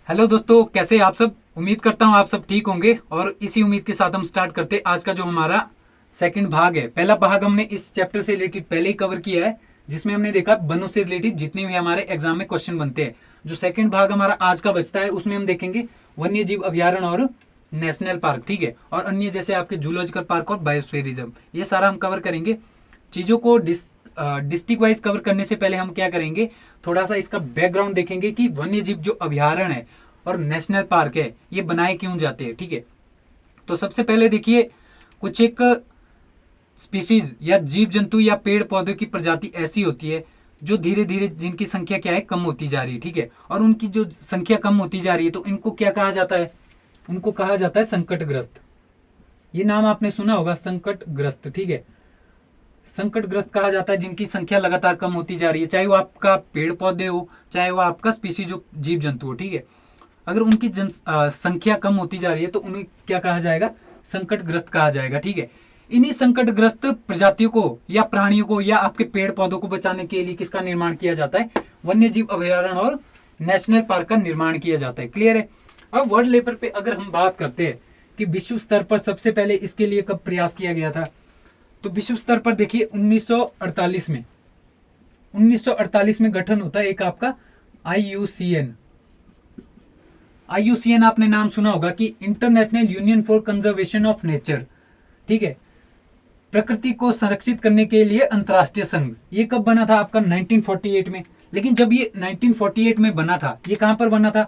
Hello दोस्तों, कैसे आप सब। उम्मीद करता हूँ आप सब ठीक होंगे और इसी उम्मीद के साथ हम स्टार्ट करते आज का जो हमारा सेकंड भाग है। पहला भाग हमने इस चैप्टर से रिलेटेड पहले ही कवर किया है, जिसमें हमने देखा वनों से रिलेटेड जितने भी हमारे एग्जाम में क्वेश्चन बनते हैं। जो सेकंड भाग हमारा आज का बचता है उसमें हम देखेंगे वन्य जीव अभ्यारण्य और नेशनल पार्क, ठीक है, और अन्य जैसे आपके जूलॉजिकल पार्क और बायोस्फीयरिज्म, ये सारा हम कवर करेंगे। चीज़ों को डिस्ट्रिक्ट वाइज कवर करने से पहले हम क्या करेंगे, थोड़ा सा इसका बैकग्राउंड देखेंगे कि वन्य जीव जो अभ्यारण्य है और नेशनल पार्क है ये बनाए क्यों जाते हैं, ठीक है। तो सबसे पहले देखिए, कुछ एक स्पीसीज या जीव जंतु या पेड़ पौधों की प्रजाति ऐसी होती है जो धीरे धीरे जिनकी संख्या क्या है, कम होती जा रही है, ठीक है। और उनकी जो संख्या कम होती जा रही है तो इनको क्या कहा जाता है, उनको कहा जाता है संकटग्रस्त। ये नाम आपने सुना होगा, संकटग्रस्त, ठीक है। संकटग्रस्त कहा जाता है जिनकी संख्या लगातार कम होती जा रही है, चाहे वो आपका पेड़ पौधे हो, चाहे वो आपका स्पीसीज जो जीव जंतु हो, ठीक है। अगर उनकी संख्या कम होती जा रही है तो उन्हें क्या कहा जाएगा, संकटग्रस्त कहा जाएगा, ठीक है। इन्हीं संकटग्रस्त प्रजातियों को या प्राणियों को या आपके पेड़ पौधों को बचाने के लिए किसका निर्माण किया जाता है, वन्य जीव अभ्यारण्य और नेशनल पार्क का निर्माण किया जाता है। क्लियर है। अब वर्ल्ड लेवल पे अगर हम बात करते हैं कि विश्व स्तर पर सबसे पहले इसके लिए कब प्रयास किया गया था, तो विश्व स्तर पर देखिए 1948 में गठन होता है एक आपका IUCN। IUCN आपने नाम सुना होगा कि international union for conservation of nature, ठीक है, प्रकृति को संरक्षित करने के लिए अंतरराष्ट्रीय संघ। ये कब बना था आपका 1948 में। लेकिन जब ये 1948 में बना था, ये कहां पर बना था,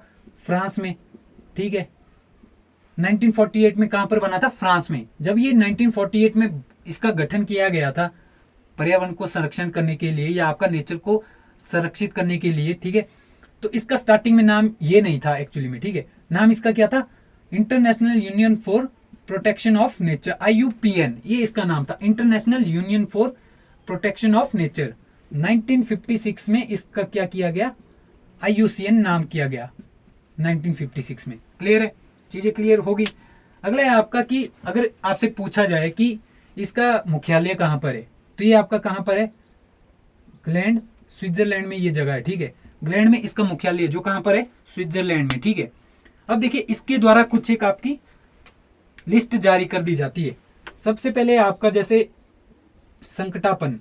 फ्रांस में, ठीक है। 1948 में कहां पर बना था, फ्रांस में। जब ये 1948 में इसका गठन किया गया था पर्यावरण को संरक्षण करने के लिए या आपका नेचर को संरक्षित करने के लिए, ठीक है, तो इसका स्टार्टिंग में नाम ये नहीं था एक्चुअली में, ठीक है। नाम इसका क्या था, international union for protection of nature, IUPN, ये इसका नाम था, international union for protection of nature. 1956 में इसका क्या किया गया, IUCN नाम किया गया 1956 में। क्लियर है, चीजें क्लियर होगी। अगला है आपका कि अगर आपसे पूछा जाए कि इसका मुख्यालय कहां पर है, तो ये आपका कहां पर है, ग्लैंड, स्विट्जरलैंड में ये जगह है, ठीक है। ग्लैंड में इसका मुख्यालय जो कहां पर है, स्विट्जरलैंड में, ठीक है। अब देखिए इसके द्वारा कुछ एक आपकी लिस्ट जारी कर दी जाती है। सबसे पहले आपका जैसे संकटापन,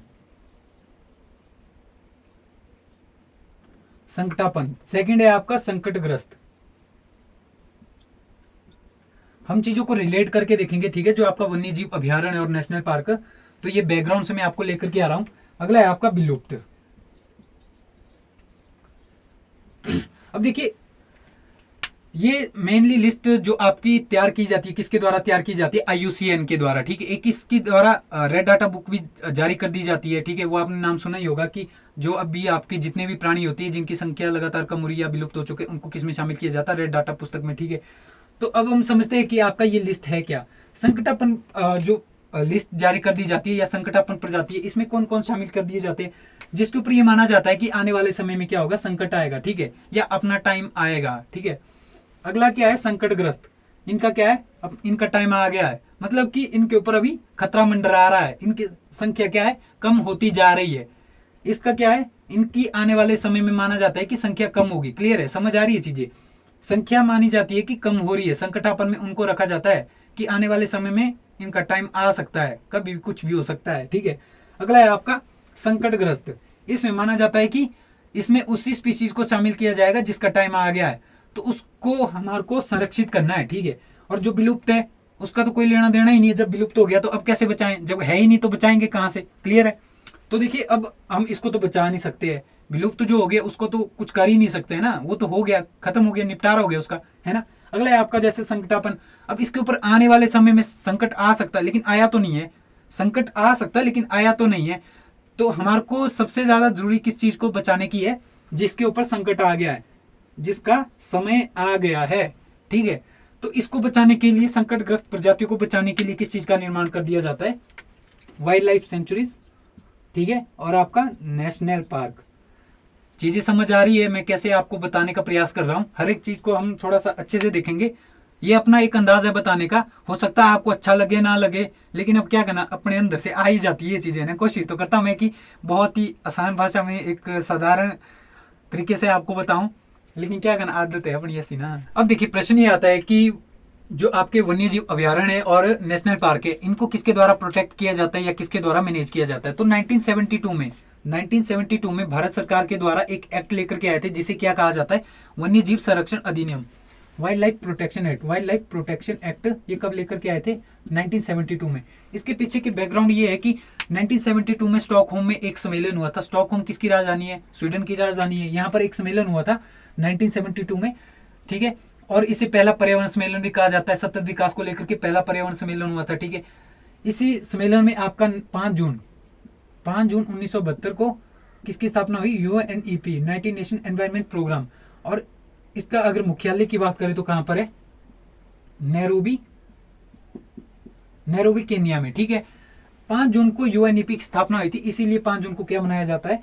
सेकंड है आपका संकटग्रस्त। हम चीजों को रिलेट करके देखेंगे, ठीक है, जो आपका वन्य जीव अभ्यारण्य और नेशनल पार्क, तो ये बैकग्राउंड से मैं आपको लेकर के आ रहा हूं। अगला है आपका विलुप्त। अब देखिए ये मेनली लिस्ट जो आपकी तैयार की जाती है, किसके द्वारा तैयार की जाती है, IUCN के द्वारा, ठीक है। एक इसके द्वारा रेड डाटा बुक भी जारी कर दी जाती है, ठीक है। वो आपने नाम सुना ही होगा कि जो अभी आपके जितने भी प्राणी होती है जिनकी संख्या लगातार कम हो रही है या विलुप्त हो चुके, उनको किस में शामिल किया जाता है, रेड डाटा पुस्तक में, ठीक है। तो अब हम समझते हैं कि आपका ये लिस्ट है क्या। संकटापन जो लिस्ट जारी कर दी जाती है या संकटापन प्रजाति है, इसमें कौन कौन शामिल कर दिए जाते हैं, जिसके ऊपर ये माना जाता है कि आने वाले समय में क्या होगा, संकट आएगा, ठीक है, या अपना टाइम आएगा, ठीक है। अगला क्या है, संकटग्रस्त। इनका क्या है, अब इनका टाइम आ गया है, मतलब कि इनके ऊपर अभी खतरा मंडरा रहा है, इनकी संख्या क्या है, कम होती जा रही है। इसका क्या है, इनकी आने वाले समय में माना जाता है कि संख्या कम होगी। क्लियर है, समझ आ रही है चीजें। संख्या मानी जाती है कि कम हो रही है, संकटापन में उनको रखा जाता है कि आने वाले समय में इनका टाइम आ सकता है, कभी कुछ भी हो सकता है, ठीक है। अगला है आपका संकटग्रस्त। इसमें माना जाता है कि इसमें उसी स्पीसीज को शामिल किया जाएगा जिसका टाइम आ गया है, तो उसको हमारे को संरक्षित करना है, ठीक है। और जो विलुप्त है उसका तो कोई लेना देना ही नहीं है, जब विलुप्त हो गया तो अब कैसे बचाएं, जब है ही नहीं तो बचाएंगे कहां से। क्लियर है। तो देखिए अब हम इसको तो बचा नहीं सकते हैं, विलुप्त जो हो गया उसको तो कुछ कर ही नहीं सकते है ना, वो तो हो गया, खत्म हो गया, निपटारा हो गया उसका, है ना। अगला है आपका जैसे संकटापन। अब इसके ऊपर आने वाले समय में संकट आ सकता है लेकिन आया तो नहीं है, संकट आ सकता है लेकिन आया तो नहीं है। तो हमारे को सबसे ज्यादा जरूरी किस चीज को बचाने की है, जिसके ऊपर संकट आ गया है, जिसका समय आ गया है, ठीक है। तो इसको बचाने के लिए, संकटग्रस्त प्रजातियों को बचाने के लिए किस चीज का निर्माण कर दिया जाता है, वाइल्ड लाइफ सेंचुरीज, ठीक है, और आपका नेशनल पार्क। चीजें समझ आ रही है मैं कैसे आपको बताने का प्रयास कर रहा हूं। हर एक चीज को हम थोड़ा सा अच्छे से देखेंगे, ये अपना एक अंदाज है बताने का। हो सकता है आपको अच्छा लगे ना लगे, लेकिन अब क्या करना, अपने अंदर से आ ही जाती है ये चीजें ना। कोशिश तो करता हूं मैं कि बहुत ही आसान भाषा में एक साधारण तरीके से आपको बताऊं। लेकिन क्या करना, आदत है अपनी ऐसी ना। अब देखिए प्रश्न ये आता है कि जो आपके वन्य जीव अभ्यारण्य है और नेशनल पार्क है, इनको किसके द्वारा प्रोटेक्ट किया जाता है या किसके द्वारा मैनेज किया जाता है? तो 1972 में भारत सरकार के द्वारा एक एक्ट लेकर के आए थे, जिसे क्या कहा जाता है? वन्य जीव संरक्षण अधिनियम, wild life protection act. Wild life protection act ये कब लेकर के आए थे? 1972 में। इसके पीछे की बैकग्राउंड ये है कि 1972 में स्टॉकहोम में एक सम्मेलन हुआ था। स्टॉकहोम किसकी राजधानी है? स्वीडन की राजधानी है। यहाँ पर एक सम्मेलन हुआ था 1972 में, ठीक है। और इसे पहला पर्यावरण सम्मेलन भी कहा जाता है। सतत विकास को लेकर के पहला पर्यावरण सम्मेलन हुआ था, ठीक है। इसी सम्मेलन में आपका 5 जून 1972 को किसकी स्थापना हुई? UNEP, United Nation environment programme. और इसका अगर मुख्यालय की बात करें तो कहां पर है? नैरोबी केन्या में, ठीक है। 5 जून को UNEP की स्थापना हुई थी, इसीलिए 5 जून को क्या मनाया जाता है?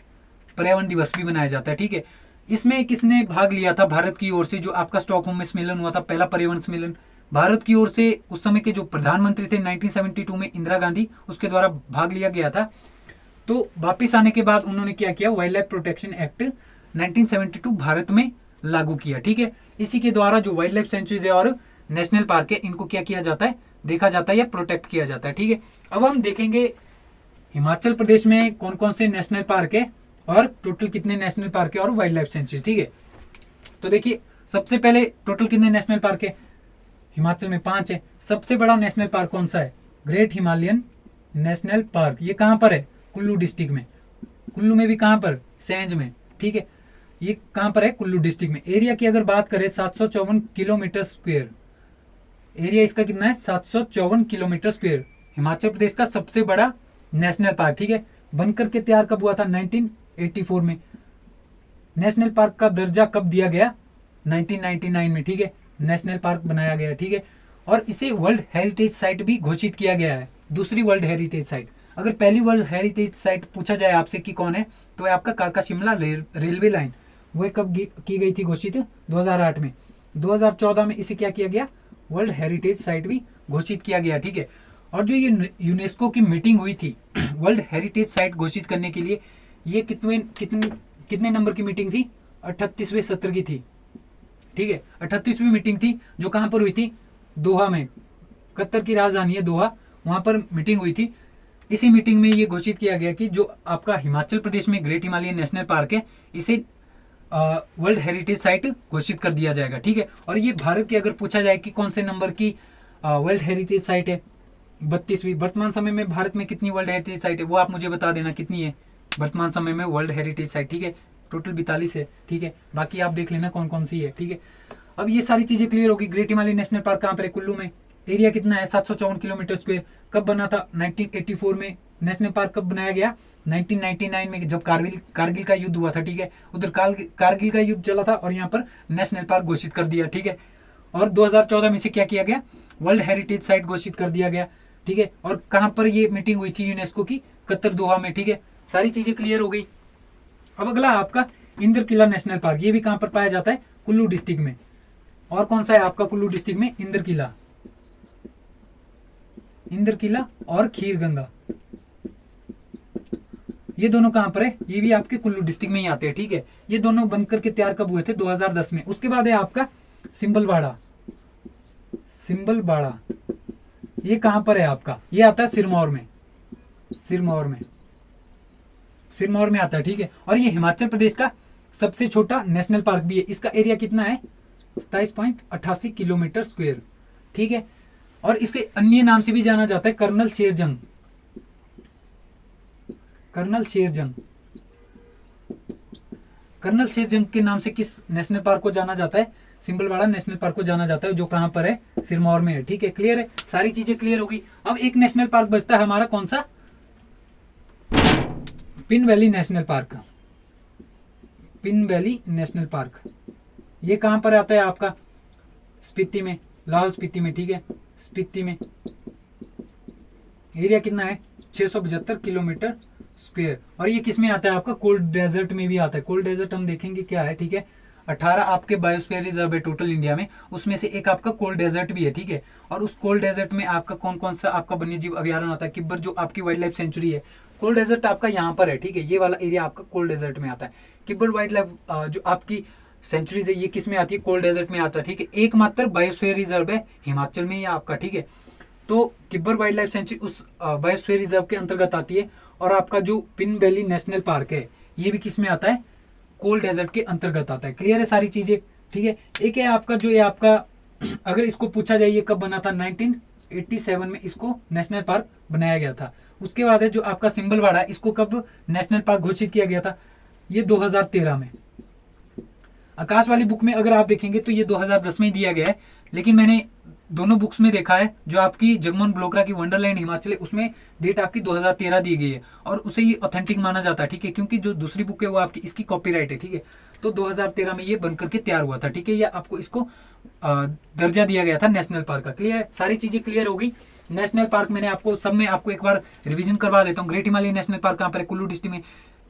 पर्यावरण दिवस भी मनाया जाता है, ठीक है। इसमें किसने भाग लिया था भारत की ओर से? जो आपका स्टॉकहोम में सम्मेलन हुआ था, पहला पर्यावरण सम्मेलन, भारत की ओर से उस समय के जो प्रधानमंत्री थे 1972 में इंदिरा गांधी, उसके द्वारा भाग लिया गया था। तो वापिस आने के बाद उन्होंने क्या किया? Wild life protection act 1972 Bharat में लागू किया, ठीक है। इसी के द्वारा जो वाइल्ड लाइफ सेंचुरीज है और नेशनल पार्क है, इनको क्या किया जाता है? देखा जाता है या प्रोटेक्ट किया जाता है, ठीक है। अब हम देखेंगे हिमाचल प्रदेश में कौन कौन से नेशनल पार्क है और टोटल कितने नेशनल पार्क है और वाइल्ड लाइफ सेंचुरीज, ठीक है। तो देखिए सबसे पहले टोटल कितने नेशनल पार्क है? हिमाचल में 5 है। सबसे बड़ा नेशनल पार्क कौन सा है? Great Himalayan national park. ये कहां पर है? कुल्लू डिस्ट्रिक्ट में। कुल्लू में भी कहां पर? सेंज में, ठीक है। ये कहां पर है? कुल्लू डिस्ट्रिक्ट में। एरिया की अगर बात करें 754 किलोमीटर स्क्वायर, एरिया इसका कितना है? 754 किलोमीटर स्क्वायर। हिमाचल प्रदेश का सबसे बड़ा नेशनल पार्क, ठीक है। बनकर के तैयार कब हुआ था? 1984 में। नेशनल पार्क का दर्जा कब दिया गया? 1999 में, ठीक है। नेशनल पार्क बनाया गया, ठीक है। और इसे वर्ल्ड हेरिटेज साइट भी घोषित किया गया है, दूसरी वर्ल्ड हेरिटेज साइट। अगर पहली वर्ल्ड हेरिटेज साइट पूछा जाए आपसे कि कौन है, तो है आपका कालका शिमला रेलवे लाइन। वो कब की गई थी घोषित? 2008 में। 2014 में इसे क्या किया गया? वर्ल्ड हेरिटेज साइट भी घोषित किया गया, ठीक है। और जो ये यूनेस्को की मीटिंग हुई थी वर्ल्ड हेरिटेज साइट घोषित करने के लिए, ये कितने नंबर की मीटिंग थी? 38वें सत्र की थी, ठीक है। 38वीं मीटिंग थी, जो कहां पर हुई थी? दोहा में। कतर की राजधानी है दोहा, वहां पर मीटिंग हुई थी। इसी मीटिंग में ये घोषित किया गया कि जो आपका हिमाचल प्रदेश में ग्रेट हिमालयन नेशनल पार्क है, इसे वर्ल्ड हेरिटेज साइट घोषित कर दिया जाएगा, ठीक है। और ये भारत की अगर पूछा जाए कि कौन से नंबर की वर्ल्ड हेरिटेज साइट है? 32वीं। वर्तमान समय में भारत में कितनी वर्ल्ड हेरिटेज साइट है, वो आप मुझे बता देना कितनी है वर्तमान समय में वर्ल्ड हेरिटेज साइट, ठीक है। टोटल 42 है, ठीक है। बाकी आप देख लेना कौन कौन सी है, ठीक है। अब ये सारी चीजें क्लियर होगी। ग्रेट हिमालयन नेशनल पार्क कहाँ पर है? कुल्लू में। एरिया कितना है? 754 किलोमीटर स्क्वायर। कब बना था? 1984 में। नेशनल पार्क कब बनाया गया? 1999 में, जब कारगिल का युद्ध हुआ था, ठीक है। उधर कारगिल का युद्ध चला था और यहाँ पर नेशनल पार्क घोषित कर दिया, ठीक है। और 2014 में इसे क्या किया गया? वर्ल्ड हेरिटेज साइट घोषित कर दिया गया, ठीक है। और कहां पर ये मीटिंग हुई थी यूनेस्को की? कतर दोहा में, ठीक है। सारी चीजें क्लियर हो गई। अब अगला आपका इंद्रकिला नेशनल पार्क। ये भी कहां पर पाया जाता है? कुल्लू डिस्ट्रिक्ट में। और कौन सा है आपका कुल्लू डिस्ट्रिक्ट में? इंद्रकिला और खीरगंगा, ये दोनों कहां पर है? ये भी आपके कुल्लू डिस्ट्रिक्ट में ही आते हैं, ठीक है। ये दोनों बनकर के तैयार कब हुए थे? 2010 में। उसके बाद है आपका सिंबलबाड़ा। ये कहां पर है आपका? ये आता है सिरमौर में आता है, ठीक है। और ये हिमाचल प्रदेश का सबसे छोटा नेशनल पार्क भी है। इसका एरिया कितना है? 27.88 किलोमीटर स्क्वायर, ठीक है। और इसके अन्य नाम से भी जाना जाता है कर्नल शेरजंग के नाम से किस नेशनल पार्क को जाना जाता है? सिंबलवाड़ा नेशनल पार्क को जाना जाता है, जो कहां पर है? सिरमौर में है, ठीक है। क्लियर है, सारी चीजें क्लियर होगी। अब एक नेशनल पार्क बचता है हमारा, कौन सा? Pin valley national park. ये कहां पर आता है आपका? स्पीति में, लाहौल स्पीति में, ठीक है। स्पीति में एरिया कितना है? 675 किलोमीटर स्क्वायर। और ये किस में आता है आपका? कोल्ड डेजर्ट में भी आता है। कोल्ड डेजर्ट हम देखेंगे क्या है, ठीक है। 18 आपके बायोस्फीयर रिजर्व है टोटल इंडिया में, उसमें से एक आपका कोल्ड डेजर्ट भी है, ठीक है। और उस कोल्ड डेजर्ट में आपका कौन कौन सा आपका वन्यजीव अभ्यारण्य आता है? किब्बर, जो आपकी वाइल्ड लाइफ सेंचुरी है। कोल्ड डेजर्ट आपका यहाँ पर है, ठीक है। ये वाला एरिया आपका कोल्ड डेजर्ट में आता है। किब्बर वाइल्ड लाइफ जो आपकी सेंचुरीज है, ये किस में आती है? कोल्ड डेजर्ट में आता है, ठीक है। एकमात्र बायोस्फीयर रिजर्व है हिमाचल में या आपका, ठीक है। तो किब्बर वाइल्ड लाइफ सेंचुरी उस बायोस्फीयर रिजर्व के अंतर्गत आती है। और आपका जो पिन वैली नेशनल पार्क है, ये भी किस में आता है? कोल्ड डेजर्ट के अंतर्गत आता है। क्लियर है सारी चीजें, ठीक है। एक है आपका जो ये आपका अगर इसको पूछा जाए ये कब बना था, 1987 में इसको नेशनल पार्क बनाया गया था। उसके बाद है जो आपका सिंबलवाड़ा, इसको कब नेशनल पार्क घोषित किया गया था? ये 2013 में। आकाश वाली बुक में अगर आप देखेंगे तो ये 2010 में ही दिया गया है, लेकिन मैंने दोनों बुक्स में देखा है, जो आपकी जगमोहन ब्लोकरा की वंडरलैंड हिमाचल है उसमें डेट आपकी 2013 दी गई है और उसे ये ऑथेंटिक माना जाता है, ठीक है। क्योंकि जो दूसरी बुक है वो आपकी इसकी कॉपीराइट है, ठीक है। तो 2013 में ये बनकर के तैयार हुआ था, ठीक है। या आपको इसको दर्जा दिया गया था नेशनल पार्क का। क्लियर है, सारी चीजें क्लियर होगी। नेशनल पार्क मैंने आपको सब में आपको एक बार रिवीजन करवा देता हूँ। ग्रेट हिमालयन नेशनल पार्क कहाँ पर है? कुल्लू डिस्ट्रिक्ट में।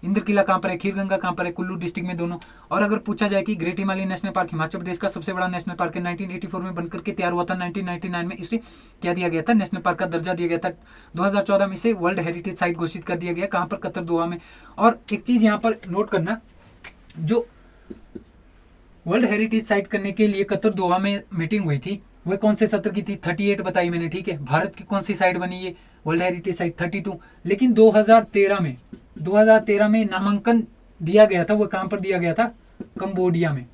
इंद्रकिला कहाँ पर है? खीरगंगा कहाँ पर है? कुल्लू डिस्ट्रिक्ट में दोनों। और अगर पूछा जाए कि great Himalayan national park Himachal Pradesh का सबसे बड़ा नेशनल पार्क है, 1984 में बनकर के तैयार हुआ था, 1999 में इसे क्या दिया गया था? नेशनल पार्क का दर्जा दिया गया था। 2014 में इसे वर्ल्ड हेरिटेज साइट घोषित कर दिया गया। कहाँ पर? कतर दोहा में। और एक चीज यहाँ पर नोट करना, जो वर्ल्ड हेरिटेज साइट करने के लिए कतर दोहा में मीटिंग हुई थी, वह कौन से सत्र की थी? 38 बताई मैंने, ठीक है। भारत की कौन सी साइट बनी है वर्ल्ड हेरिटेज साइट? 32। लेकिन 2013 में नामांकन दिया गया था, वो कहां पर दिया गया था? कंबोडिया में।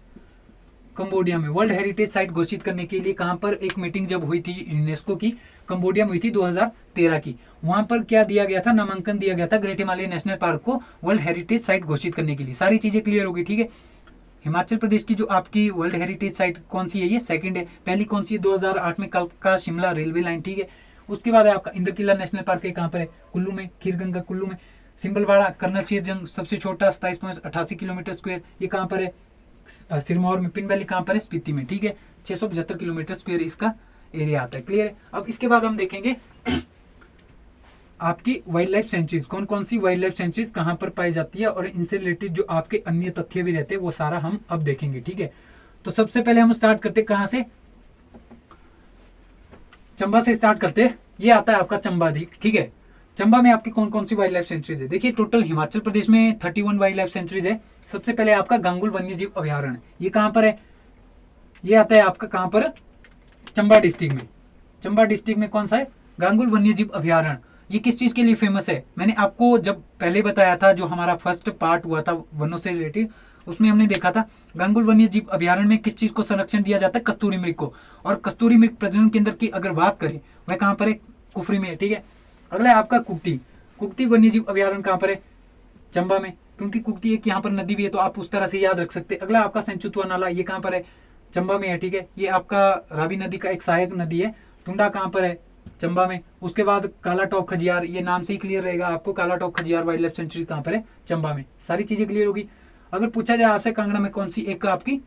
कंबोडिया में वर्ल्ड हेरिटेज साइट घोषित करने के लिए कहां पर एक मीटिंग जब हुई थी यूनेस्को की, कंबोडिया में हुई थी 2013 की। वहां पर क्या दिया गया था? नामांकन दिया गया था ग्रेट हिमालयन नेशनल पार्क को वर्ल्ड हेरिटेज साइट घोषित करने के लिए। सारी चीजें क्लियर होगी, ठीक है। हिमाचल प्रदेश की जो आपकी वर्ल्ड हेरिटेज साइट कौन सी है? ये सेकंड है। पहली कौन सी है? 2008 में कलका शिमला रेलवे लाइन, ठीक है। उसके बाद है आपका इंद्रकिला नेशनल पार्क है, कहाँ पर है? कुल्लू में। खीरगंगा कुल्लू में। सिंबलवाड़ा कर्नल जंग सबसे छोटा 27.88 किलोमीटर स्क्वायर, ये कहाँ पर है? सिरमौर में। पिन वैली कहाँ पर है? स्पीति में, ठीक है। 675 किलोमीटर स्क्वायर इसका एरिया आता है। क्लियर है। अब इसके बाद हम देखेंगे आपकी वाइल्ड लाइफ सेंचुरीज, कौन कौन सी वाइल्ड लाइफ सेंचुरीज कहां पर पाई जाती है और इनसे रिलेटेड जो आपके अन्य तथ्य भी रहते हैं वो सारा हम अब देखेंगे, ठीक है। तो सबसे पहले हम स्टार्ट करते हैं कहां से? चंबा से स्टार्ट करते हैं। ये आता है आपका चंबा दी, ठीक है। चंबा में आपकी कौन कौन सी वाइल्ड लाइफ सेंचुरीज है? देखिए टोटल हिमाचल प्रदेश में 31 वाइल्ड लाइफ सेंचुरीज है। सबसे पहले आपका गांगुल वन्य जीव अभ्यारण्य, ये कहां पर है? ये आता है आपका कहां पर? चंबा डिस्ट्रिक्ट में। चंबा डिस्ट्रिक्ट में कौन सा है? गांगुल वन्य जीव अभ्यारण्य। ये किस चीज के लिए फेमस है? मैंने आपको जब पहले बताया था, जो हमारा फर्स्ट पार्ट हुआ था वनों से रिलेटेड, उसमें हमने देखा था गांगुल वन्य जीव अभ्यारण्य में किस चीज को संरक्षण दिया जाता है? कस्तूरी मृग को। और कस्तूरी मृग प्रजनन केंद्र की अगर बात करें, वह कहां पर है? कुफरी में, ठीक है। अगला है आपका कुक्ति। कुक्ति वन्य जीव अभ्यारण्य कहां पर है? चंबा में, क्योंकि कुक्ति एक यहाँ पर नदी भी है, तो आप उस तरह से याद रख सकते हैं। अगला आपका सेंचुतुआ नाला, ये कहां पर है? चंबा में है, ठीक है। ये आपका रावी नदी का एक सहायक नदी है। टुंडा कहां पर है? चंबा में। उसके बाद काला टॉप खजियार, ये नाम से ही क्लियर रहेगा आपको, काला top Khajjiar wild life sanctuary कहां पर है? चंबा में। सारी चीजें क्लियर होगी। अगर पूछा जाए आपसे कांगड़ा में कौन सी एक आपकी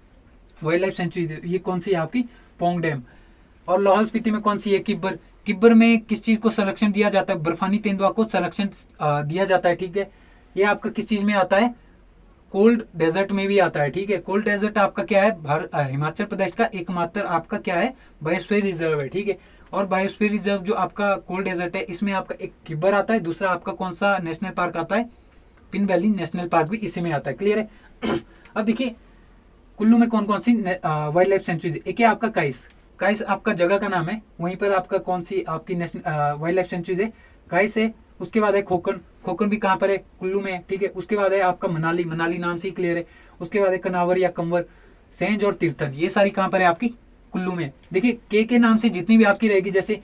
वाइल्ड लाइफ सेंचुरी, ये कौन सी है आपकी? पोंग डैम। और लाहौल स्पीति में कौन सी है? किब्बर। किब्बर में किस चीज को संरक्षण दिया जाता है? बर्फानी तेंदुआ को संरक्षण दिया जाता है, ठीक है। ये आपका किस चीज में आता है? कोल्ड डेजर्ट में भी आता है, ठीक है। कोल्ड डेजर्ट आपका क्या है? हिमाचल प्रदेश का एकमात्र आपका क्या है? बायोस्फीयर रिजर्व है, ठीक है। और बायोस्फीयर रिजर्व जो आपका कोल्ड डेजर्ट है, इसमें आपका एक किब्बर आता है, दूसरा आपका कौन सा नेशनल पार्क आता है? पिन वैली नेशनल पार्क भी इसी में आता है। क्लियर है। अब देखिए कुल्लू में कौन कौन सी वाइल्ड लाइफ सेंचुरीज? एक है आपका काइस। काइस आपका जगह का नाम है, वहीं पर आपका कौन सी आपकी नेशनल वाइल्ड लाइफ सेंचुरीज है? काइस है। उसके बाद है खोखन। खोखन भी कहाँ पर है? कुल्लू में, ठीक है। उसके बाद है आपका मनाली। मनाली नाम से ही क्लियर है। उसके बाद है कनावर या कंवर, सेंज और तीर्थन, ये सारी कहाँ पर है आपकी? कुल्लू में। देखिए के नाम से जितनी भी आपकी रहेगी, जैसे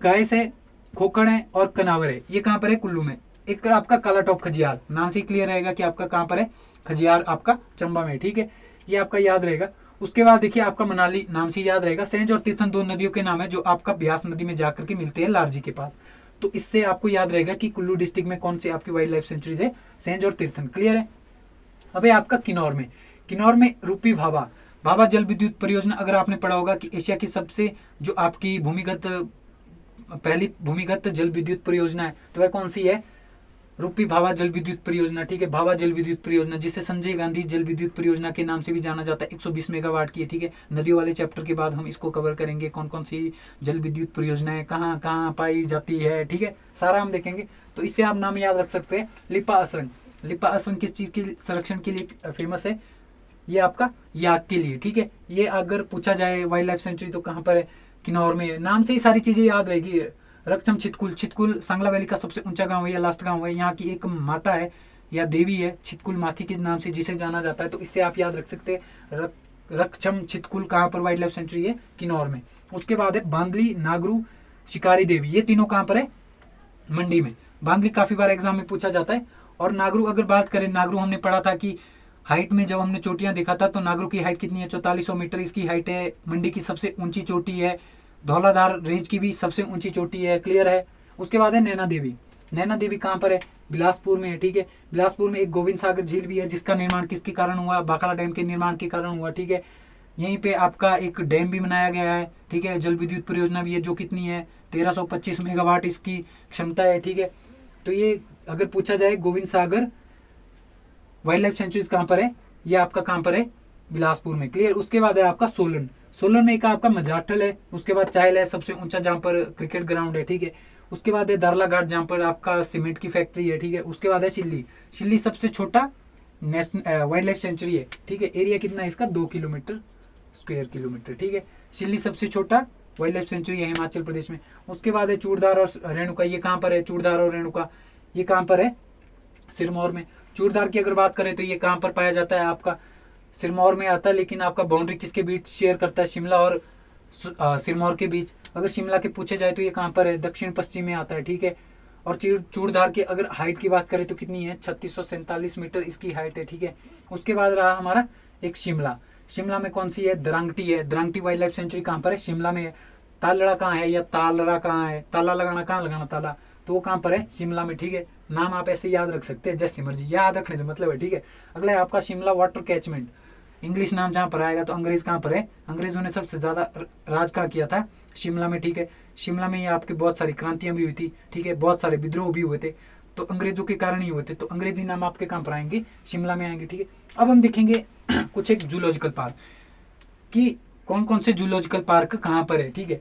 काइस है, खोखन है और कनावर है, ये कहाँ पर है? कुल्लू में। एक आपका काला टॉप खजियार, नाम से क्लियर रहेगा कि आपका कहाँ पर है? खजियार आपका चंबा में, ठीक है। ये आपका याद रहेगा। उसके बाद देखिए आपका मनाली, नाम से याद रहेगा। सेंज और तीर्थन दो नदियों के नाम है जो आपका ब्यास नदी में जाकर के मिलते हैं लारजी के पास। तो इससे आपको याद रहेगा कि कुल्लू डिस्ट्रिक्ट में कौन सी आपकी वाइल्ड लाइफ सेंचुरीज है? सेंज और तीर्थन। क्लियर है। अब आपका किन्नौर में। किन्नौर में रूपी भाभा। भाभा जल विद्युत परियोजना, अगर आपने पढ़ा होगा कि एशिया की सबसे जो आपकी पहली भूमिगत जल विद्युत परियोजना है, तो वह कौन सी है? रूपी भाभा जल विद्युत परियोजना, ठीक है। भाभा जल विद्युत परियोजना, जिसे संजय गांधी जल विद्युत परियोजना के नाम से भी जाना जाता है, 120 मेगावाट की है, ठीक है। नदियों वाले चैप्टर के बाद हम इसको कवर करेंगे, कौन कौन सी जल विद्युत परियोजनाएं कहाँ कहाँ पाई जाती है, ठीक है। सारा हम देखेंगे। तो इससे आप नाम याद रख सकते हैं। लिपा असरंग। लिपा असरंग किस चीज के संरक्षण के लिए फेमस है? ये आपका याक के लिए, ठीक है। ये अगर पूछा जाए वाइल्ड लाइफ सेंचुरी तो कहाँ पर है, किन्नौर में है। नाम से ही सारी चीजें याद रहेगी। रक्षम छितकुल, छितकुल सांगला वैली का सबसे ऊंचा गांव है या लास्ट गांव है। यहाँ की एक माता है या देवी है छितकुल माथी के नाम से जिसे जाना जाता है, तो इससे आप याद रख सकते हैं। रक्षम छितकुल कहाँ पर वाइल्ड लाइफ सेंचुरी है, किन्नौर में। उसके बाद है बांदली, नागरू, शिकारी देवी, ये तीनों कहाँ पर है, मंडी में। बांदली काफी बार एग्जाम में पूछा जाता है। और नागरू अगर बात करें, नागरू हमने पढ़ा था कि हाइट में जब हमने चोटियां देखा था तो नागरू की हाइट कितनी है, 4400 मीटर इसकी हाइट है। मंडी की सबसे ऊंची चोटी है। धौलाधार रेंज की भी सबसे ऊंची चोटी है, क्लियर है। उसके बाद है नैना देवी। नैना देवी कहाँ पर है, बिलासपुर में है, ठीक है। बिलासपुर में एक गोविंद सागर झील भी है जिसका निर्माण किसके कारण हुआ, भाखड़ा डैम के निर्माण के कारण हुआ, ठीक है। यहीं पे आपका एक डैम भी बनाया गया है, ठीक है। जल विद्युत परियोजना भी है जो कितनी है, 1325 मेगावाट इसकी क्षमता है, ठीक है। तो ये अगर पूछा जाए गोविंद सागर वाइल्ड लाइफ सेंचुरी कहाँ पर है, ये आपका कहाँ पर है, बिलासपुर में, क्लियर। उसके बाद है आपका सोलन। सोलन में एक आपका मजाटल है। उसके बाद चाहल है सबसे ऊंचा जहाँ पर क्रिकेट ग्राउंड है, ठीक है। उसके बाद है दारला घाट जहाँ पर आपका सीमेंट की फैक्ट्री है, ठीक है। उसके बाद है शिल्ली। शिल्ली सबसे छोटा नेशनल वाइल्ड लाइफ सेंचुरी है, ठीक है। एरिया कितना है इसका, 2 किलोमीटर स्क्वायर किलोमीटर, ठीक है। शिल्ली सबसे छोटा वाइल्ड लाइफ सेंचुरी है हिमाचल प्रदेश में। उसके बाद है चूड़धार और रेणुका, ये कहाँ पर है, चूड़धार और रेणुका, ये कहाँ पर है, सिरमौर में। चूड़धार की अगर बात करें तो ये कहाँ पर पाया जाता है, आपका सिरमौर में आता है। लेकिन आपका बाउंड्री किसके बीच शेयर करता है, शिमला और सिरमौर के बीच। अगर शिमला के पूछे जाए तो ये कहाँ पर है, दक्षिण पश्चिम में आता है, ठीक है। और चूड़धार की अगर हाइट की बात करें तो कितनी है, 3647 मीटर इसकी हाइट है, ठीक है। उसके बाद रहा हमारा एक शिमला। शिमला में कौन सी है, दरांगटी है। दरांगटी वाइल्ड लाइफ सेंचुरी कहाँ पर है, शिमला में है। तालड़ा कहाँ है या तालरा कहाँ है, ताला लगाना कहाँ लगाना, ताला, तो वो कहाँ पर है, शिमला में, ठीक है। नाम आप ऐसे याद रख सकते हैं जैसे मर्जी, याद रखने से मतलब है, ठीक है। अगला है आपका शिमला वाटर कैचमेंट। इंग्लिश नाम जहाँ पर आएगा तो अंग्रेज कहाँ पर है, अंग्रेजों ने सबसे ज्यादा राज कहाँ किया था, शिमला में, ठीक है। शिमला में ये आपकी बहुत सारी क्रांतियां भी हुई थी, ठीक है। बहुत सारे विद्रोह भी हुए थे, तो अंग्रेजों के कारण ही हुए थे। तो अंग्रेजी नाम आपके कहाँ पर आएंगे, शिमला में आएंगे, ठीक है। अब हम देखेंगे कुछ एक जूलॉजिकल पार्क कि कौन कौन से जूलॉजिकल पार्क कहाँ पर है, ठीक है।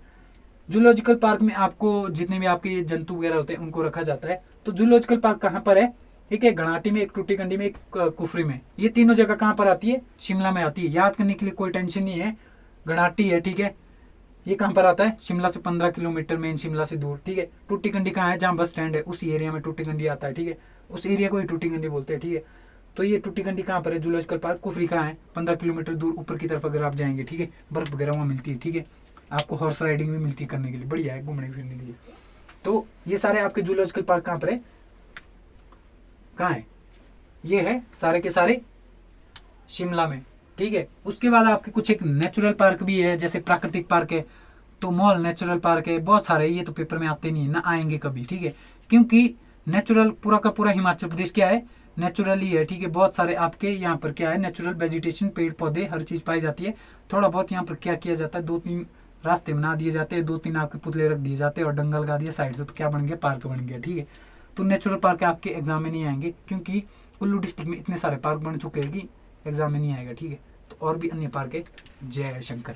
जूलॉजिकल पार्क में आपको जितने भी आपके जंतु वगैरह होते हैं उनको रखा जाता है। तो जूलॉजिकल पार्क कहाँ पर है, ठीक है, घणाटी में, एक टूटीकंडी में, एक कुफरी में। ये तीनों जगह कहाँ पर आती है, शिमला में आती है। याद करने के लिए कोई टेंशन नहीं है, घणाटी है, ठीक है। ये कहाँ पर आता है, शिमला से 15 किलोमीटर, मेन शिमला से दूर, ठीक है। टूटीकंडी कहाँ है, जहाँ बस स्टैंड है उसी एरिया में टूटीकंडी आता है, ठीक है। उस एरिया को ही टूटीकंडी बोलते हैं, ठीक है। तो ये टूटीकंडी कहाँ पर है, जूलॉजिकल पार्क। कुफरी कहाँ है, 15 किलोमीटर दूर ऊपर की तरफ अगर आप जाएंगे, ठीक है। बर्फ वगैरह वहाँ मिलती है, ठीक है। आपको हॉर्स राइडिंग भी मिलती है करने के लिए, बढ़िया है घूमने फिरने के लिए। तो ये सारे आपके जूलॉजिकल पार्क कहाँ पर है, कहाँ है, ये है सारे के सारे शिमला में, ठीक है। उसके बाद आपके कुछ एक नेचुरल पार्क भी है, जैसे प्राकृतिक पार्क है, तो मॉल नेचुरल पार्क है, बहुत सारे। ये तो पेपर में आते नहीं है ना, आएंगे कभी, ठीक है। क्योंकि नेचुरल पूरा का पूरा हिमाचल प्रदेश क्या है, नेचुरल ही है, ठीक है। बहुत सारे आपके यहाँ पर क्या है, नेचुरल वेजिटेशन, पेड़ पौधे, हर चीज पाई जाती है। थोड़ा बहुत यहाँ पर क्या किया जाता है, 2-3 रास्ते बना दिए जाते हैं, 2-3 आपके पुतले रख दिए जाते हैं और डंगा लगा दिया साइड से, तो क्या बन गया, पार्क बन गया, ठीक है। तो नेचुरल पार्क आपके एग्जाम में नहीं आएंगे, क्योंकि कुल्लू डिस्ट्रिक्ट में इतने सारे पार्क बन चुके हैं कि एग्जाम में नहीं आएगा, ठीक है। तो और भी अन्य पार्क है। जय शंकर।